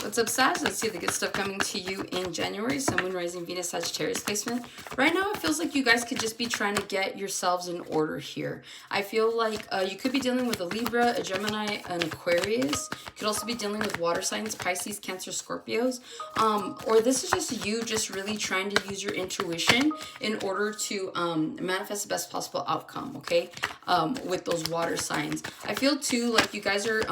What's up, Sag? Let's see the good stuff coming to you in January. Sun, Moon, Rising, Venus, Sagittarius placement. Right now, it feels like you guys could just be trying to get yourselves in order here. I feel like you could be dealing with a Libra, a Gemini, an Aquarius. You could also be dealing with water signs, Pisces, Cancer, Scorpios. Or this is just you just really trying to use your intuition in order to manifest the best possible outcome, okay? With those water signs. I feel, too, like you guys are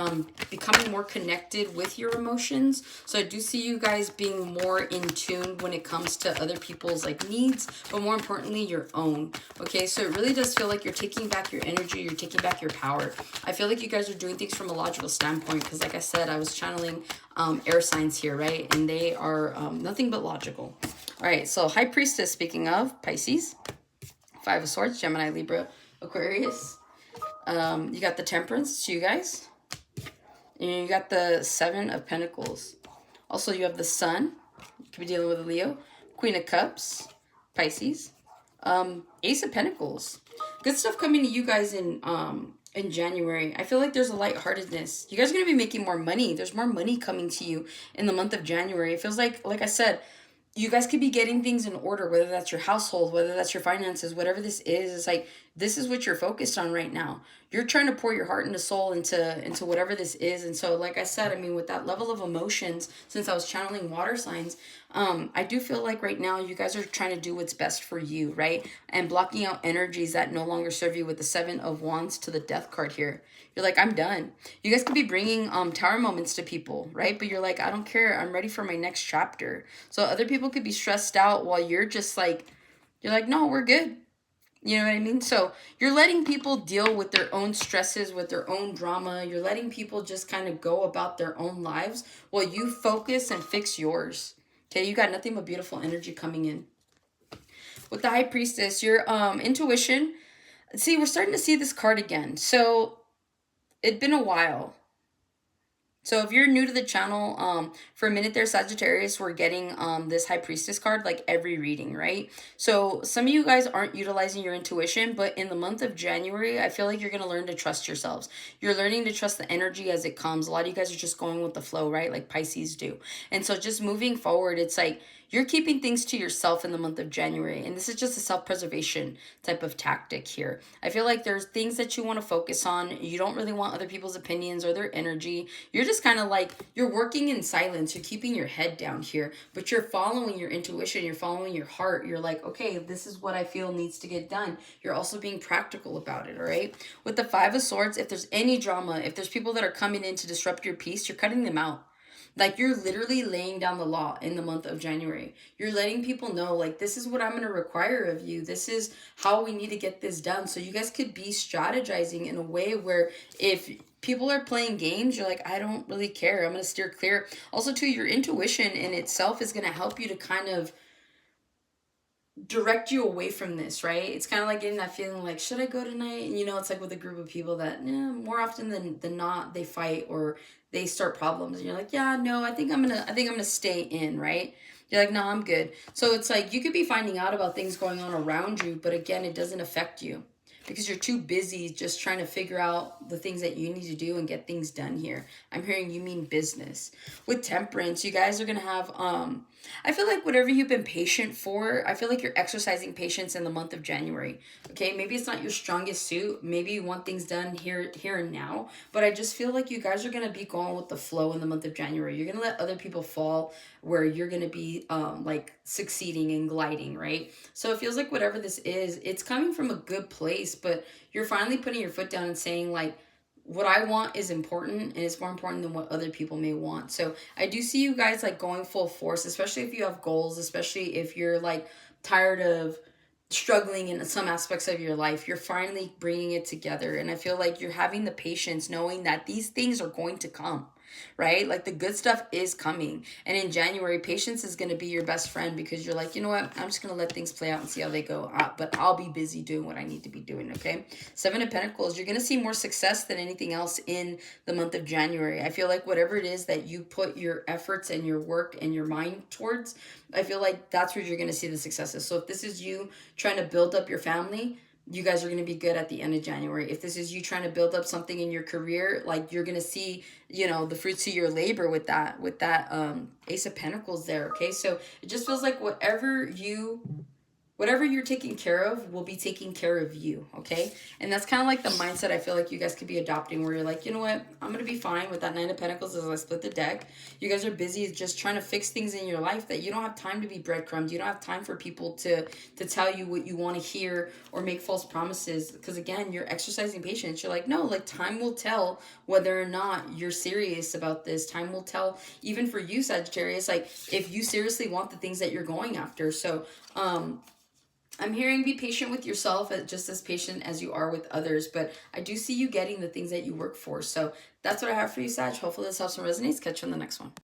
becoming more connected with your emotions. So I do see you guys being more in tune when it comes to other people's like needs, but more importantly, your own. Okay, so it really does feel like you're taking back your energy, you're taking back your power. I feel like you guys are doing things from a logical standpoint because like I said, I was channeling air signs here, right? And they are nothing but logical. All right, so High Priestess, speaking of Pisces, Five of Swords, Gemini, Libra, Aquarius. You got the Temperance, it's you guys. And you got the Seven of Pentacles. Also, you have the Sun. You could be dealing with a Leo. Queen of Cups. Pisces. Ace of Pentacles. Good stuff coming to you guys in January. I feel like there's a lightheartedness. You guys are going to be making more money. There's more money coming to you in the month of January. It feels like I said, you guys could be getting things in order, whether that's your household, whether that's your finances, whatever this is. It's like, this is what you're focused on right now. You're trying to pour your heart and soul into whatever this is. And so, like I said, I mean, with that level of emotions, since I was channeling water signs, I do feel like right now you guys are trying to do what's best for you, right? And blocking out energies that no longer serve you with the Seven of Wands to the Death card here. You're like, I'm done. You guys could be bringing tower moments to people, right? But you're like, I don't care. I'm ready for my next chapter. So other people could be stressed out while you're just like, you're like, no, we're good. You know what I mean? So you're letting people deal with their own stresses, with their own drama. You're letting people just kind of go about their own lives while you focus and fix yours. Okay, you got nothing but beautiful energy coming in. With the High Priestess, your intuition. See, we're starting to see this card again. So it's been a while. So if you're new to the channel, for a minute there, Sagittarius, we're getting this High Priestess card like every reading, right? So some of you guys aren't utilizing your intuition, but in the month of January, I feel like you're going to learn to trust yourselves. You're learning to trust the energy as it comes. A lot of you guys are just going with the flow, right? Like Pisces do. And so just moving forward, it's like you're keeping things to yourself in the month of January. And this is just a self-preservation type of tactic here. I feel like there's things that you want to focus on. You don't really want other people's opinions or their energy. You're just kind of like, you're working in silence. You're keeping your head down here, but you're following your intuition. You're following your heart. You're like, okay, this is what I feel needs to get done. You're also being practical about it, all right? With the Five of Swords, if there's any drama, if there's people that are coming in to disrupt your peace, you're cutting them out. Like, you're literally laying down the law in the month of January. You're letting people know, like, this is what I'm going to require of you. This is how we need to get this done. So you guys could be strategizing in a way where if people are playing games, you're like, I don't really care. I'm going to steer clear. Also, too, your intuition in itself is going to help you to kind of direct you away from this, right? It's kind of like getting that feeling like, should I go tonight? And you know, it's like with a group of people that more often than not, they fight or they start problems. And you're like, yeah, no, I think I'm gonna stay in, right? You're like, no, I'm good. So it's like you could be finding out about things going on around you, but again, it doesn't affect you because you're too busy just trying to figure out the things that you need to do and get things done here. I'm hearing you mean business. With Temperance, you guys are going to have, I feel like whatever you've been patient for, I feel like you're exercising patience in the month of January. Okay, maybe it's not your strongest suit. Maybe you want things done here and now. But I just feel like you guys are going to be going with the flow in the month of January. You're going to let other people fall where you're going to be like succeeding and gliding, right? So it feels like whatever this is, it's coming from a good place, but you're finally putting your foot down and saying like, what I want is important and it's more important than what other people may want. So I do see you guys like going full force, especially if you have goals, especially if you're like tired of struggling in some aspects of your life. You're finally bringing it together. And I feel like you're having the patience knowing that these things are going to come, right? Like the good stuff is coming. And in January, patience is going to be your best friend because you're like, you know what? I'm just going to let things play out and see how they go. But I'll be busy doing what I need to be doing, okay? Seven of Pentacles, you're going to see more success than anything else in the month of January. I feel like whatever it is that you put your efforts and your work and your mind towards, I feel like that's where you're going to see the successes. So if this is you trying to build up your family, you guys are going to be good at the end of January. If this is you trying to build up something in your career, like you're going to see, you know, the fruits of your labor with that Ace of Pentacles there, okay? So it just feels like whatever you're taking care of will be taking care of you, okay? And that's kind of like the mindset I feel like you guys could be adopting, where you're like, you know what, I'm gonna be fine with that Nine of Pentacles as I split the deck. You guys are busy just trying to fix things in your life that you don't have time to be breadcrumbed. You don't have time for people to tell you what you want to hear or make false promises, because again, you're exercising patience. You're like, no, like time will tell whether or not you're serious about this. Time will tell, even for you, Sagittarius, like if you seriously want the things that you're going after. So I'm hearing be patient with yourself, just as patient as you are with others. But I do see you getting the things that you work for. So that's what I have for you, Sag. Hopefully this helps and resonates. Catch you on the next one.